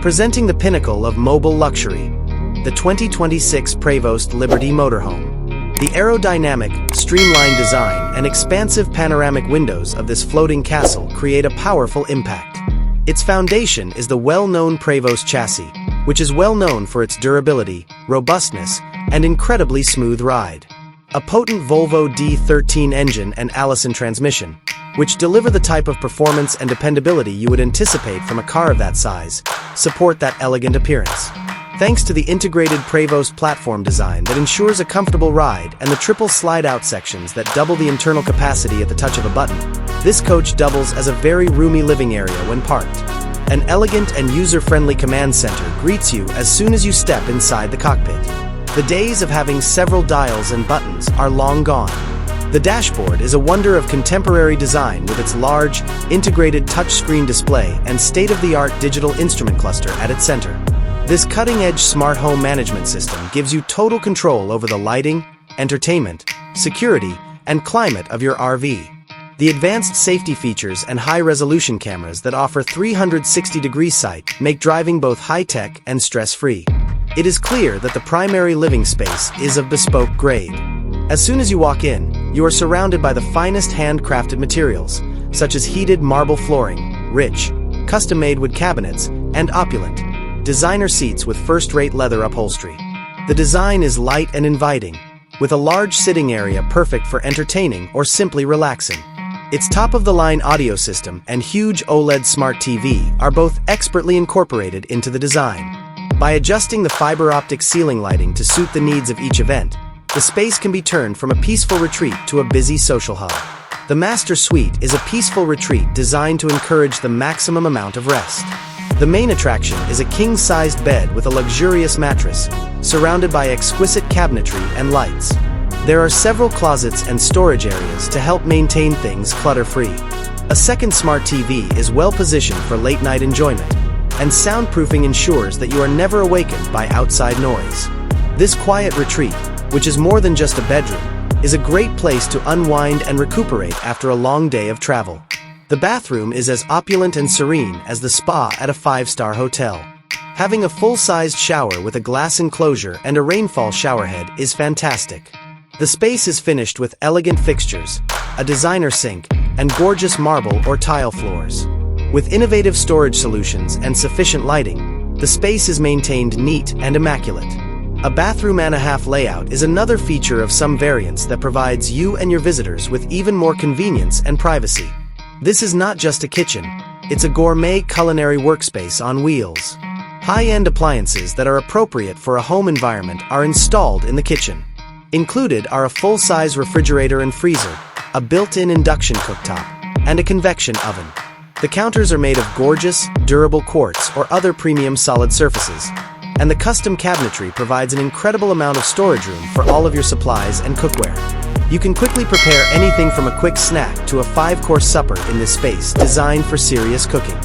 Presenting the pinnacle of mobile luxury, the 2026 Prevost Liberty Motorhome. The aerodynamic, streamlined design and expansive panoramic windows of this floating castle create a powerful impact. Its foundation is the well-known Prevost chassis, which is well known for its durability, robustness, and incredibly smooth ride. A potent Volvo D13 engine and Allison transmission, which deliver the type of performance and dependability you would anticipate from a car of that size, support that elegant appearance. Thanks to the integrated Prevost platform design that ensures a comfortable ride and the triple slide-out sections that double the internal capacity at the touch of a button, this coach doubles as a very roomy living area when parked. An elegant and user-friendly command center greets you as soon as you step inside the cockpit. The days of having several dials and buttons are long gone. The dashboard is a wonder of contemporary design with its large, integrated touchscreen display and state-of-the-art digital instrument cluster at its center. This cutting-edge smart home management system gives you total control over the lighting, entertainment, security, and climate of your RV. The advanced safety features and high-resolution cameras that offer 360-degree sight make driving both high-tech and stress-free. It is clear that the primary living space is of bespoke grade. As soon as you walk in, you are surrounded by the finest handcrafted materials, such as heated marble flooring, rich, custom-made wood cabinets, and opulent, designer seats with first-rate leather upholstery. The design is light and inviting, with a large sitting area perfect for entertaining or simply relaxing. Its top-of-the-line audio system and huge OLED smart TV are both expertly incorporated into the design. By adjusting the fiber optic ceiling lighting to suit the needs of each event, the space can be turned from a peaceful retreat to a busy social hub. The Master Suite is a peaceful retreat designed to encourage the maximum amount of rest. The main attraction is a king-sized bed with a luxurious mattress, surrounded by exquisite cabinetry and lights. There are several closets and storage areas to help maintain things clutter-free. A second smart TV is well-positioned for late-night enjoyment, and soundproofing ensures that you are never awakened by outside noise. This quiet retreat, which is more than just a bedroom, is a great place to unwind and recuperate after a long day of travel. The bathroom is as opulent and serene as the spa at a 5-star hotel. Having a full-sized shower with a glass enclosure and a rainfall showerhead is fantastic. The space is finished with elegant fixtures, a designer sink, and gorgeous marble or tile floors. With innovative storage solutions and sufficient lighting, the space is maintained neat and immaculate. A bathroom-and-a-half layout is another feature of some variants that provides you and your visitors with even more convenience and privacy. This is not just a kitchen, it's a gourmet culinary workspace on wheels. High-end appliances that are appropriate for a home environment are installed in the kitchen. Included are a full-size refrigerator and freezer, a built-in induction cooktop, and a convection oven. The counters are made of gorgeous, durable quartz or other premium solid surfaces, and the custom cabinetry provides an incredible amount of storage room for all of your supplies and cookware. You can quickly prepare anything from a quick snack to a 5-course supper in this space designed for serious cooking.